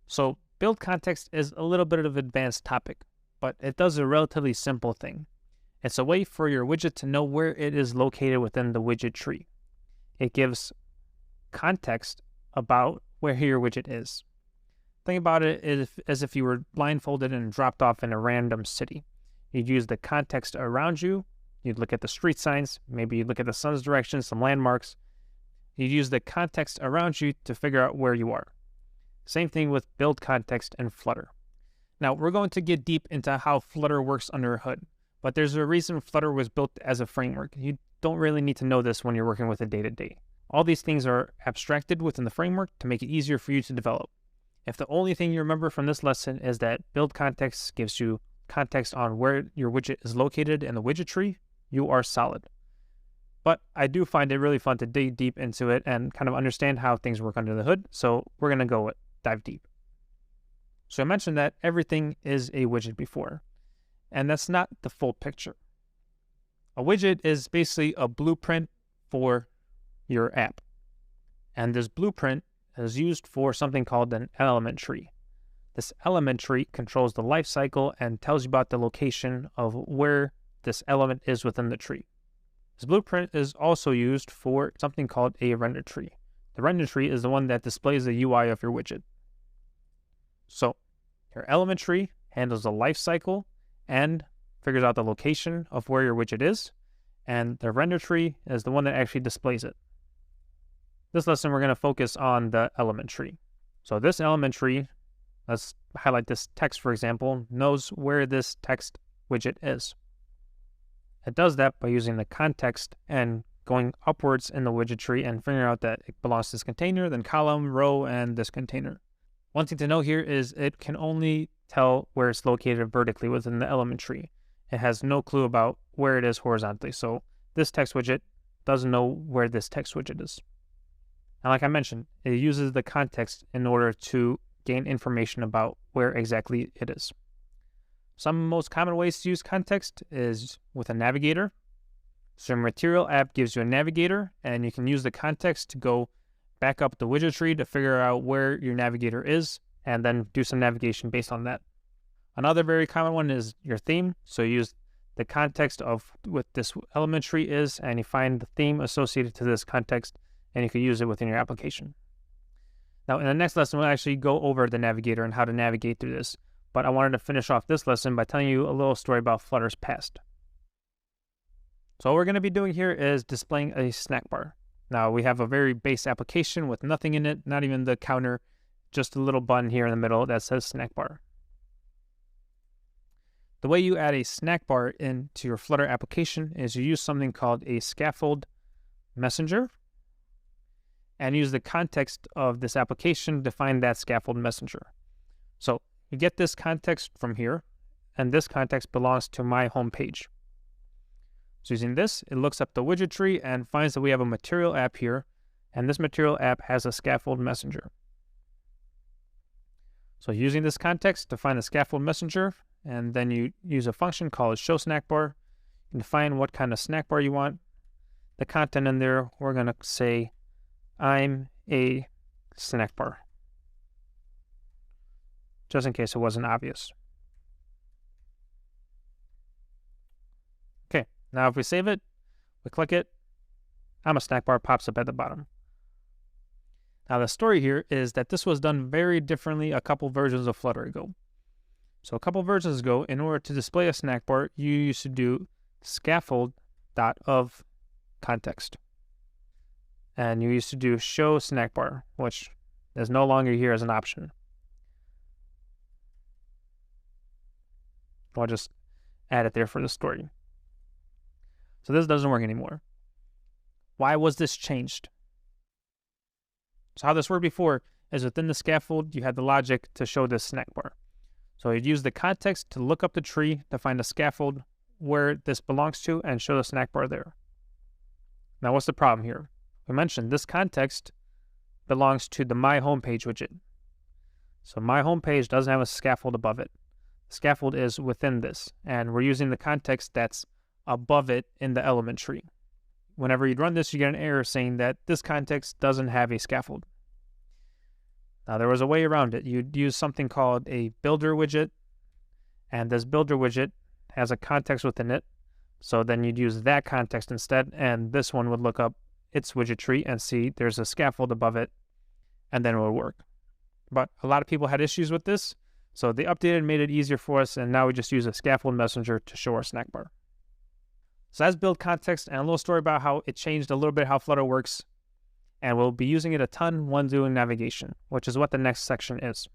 So build context is a little bit of an advanced topic, but it does a relatively simple thing. It's a way for your widget to know where it is located within the widget tree. It gives context about where your widget is. Think about it as if you were blindfolded and dropped off in a random city. You'd use the context around you. You'd look at the street signs. Maybe you'd look at the sun's direction, some landmarks. You'd use the context around you to figure out where you are. Same thing with build context and Flutter. Now, we're going to get deep into how Flutter works under a hood, but there's a reason Flutter was built as a framework. You don't really need to know this when you're working with it day-to-day. All these things are abstracted within the framework to make it easier for you to develop. If the only thing you remember from this lesson is that build context gives you context on where your widget is located in the widget tree, you are solid. But I do find it really fun to dig deep into it and kind of understand how things work under the hood, so we're going to dive deep. So I mentioned that everything is a widget before, and that's not the full picture. A widget is basically a blueprint for your app, and this blueprint is used for something called an element tree. This element tree controls the life cycle and tells you about the location of where this element is within the tree. This blueprint is also used for something called a render tree. The render tree is the one that displays the UI of your widget. So your element tree handles the life cycle and figures out the location of where your widget is, and the render tree is the one that actually displays it. This lesson, we're going to focus on the element tree. So this element tree, let's highlight this text, for example, knows where this text widget is. It does that by using the context and going upwards in the widget tree and figuring out that it belongs to this container, then column, row, and this container. One thing to know here is it can only tell where it's located vertically within the element tree. It has no clue about where it is horizontally. So this text widget doesn't know where this text widget is. And like I mentioned, it uses the context in order to gain information about where exactly it is. Some most common ways to use context is with a navigator. So your material app gives you a navigator, and you can use the context to go back up the widget tree to figure out where your navigator is, and then do some navigation based on that. Another very common one is your theme. So you use the context of what this element tree is, and you find the theme associated to this context, and you can use it within your application. Now, in the next lesson, we'll actually go over the navigator and how to navigate through this. But I wanted to finish off this lesson by telling you a little story about Flutter's past. So what we're going to be doing here is displaying a snack bar. Now, we have a very base application with nothing in it, not even the counter, just a little button here in the middle that says snack bar. The way you add a snack bar into your Flutter application is you use something called a scaffold messenger, and use the context of this application to find that scaffold messenger. So you get this context from here, and this context belongs to my home page. So using this, it looks up the widget tree and finds that we have a material app here, and this material app has a scaffold messenger. So using this context to find the scaffold messenger, and then you use a function called show snack bar. You can define what kind of snack bar you want. The content in there, we're going to say, I'm a snack bar, just in case it wasn't obvious. Okay, now if we save it, we click it, I'm a snack bar pops up at the bottom. Now the story here is that this was done very differently a couple versions of Flutter ago. So a couple versions ago, in order to display a snack bar, you used to do scaffold.of context. And you used to do show snack bar, which is no longer here as an option. I'll just add it there for the story. So this doesn't work anymore. Why was this changed? So how this worked before is within the scaffold, you had the logic to show this snack bar. So you'd use the context to look up the tree to find the scaffold where this belongs to and show the snack bar there. Now what's the problem here? We mentioned this context belongs to the My Homepage widget. So My Homepage doesn't have a scaffold above it. The scaffold is within this, and we're using the context that's above it in the element tree. Whenever you run this, you get an error saying that this context doesn't have a scaffold. Now, there was a way around it. You'd use something called a builder widget, and this builder widget has a context within it. So then you'd use that context instead, and this one would look up its widget tree and see there's a scaffold above it, and then it would work. But a lot of people had issues with this, so they updated and made it easier for us, and now we just use a scaffold messenger to show our snack bar. So that's BuildContext, and a little story about how it changed a little bit how Flutter works, and we'll be using it a ton when doing navigation, which is what the next section is.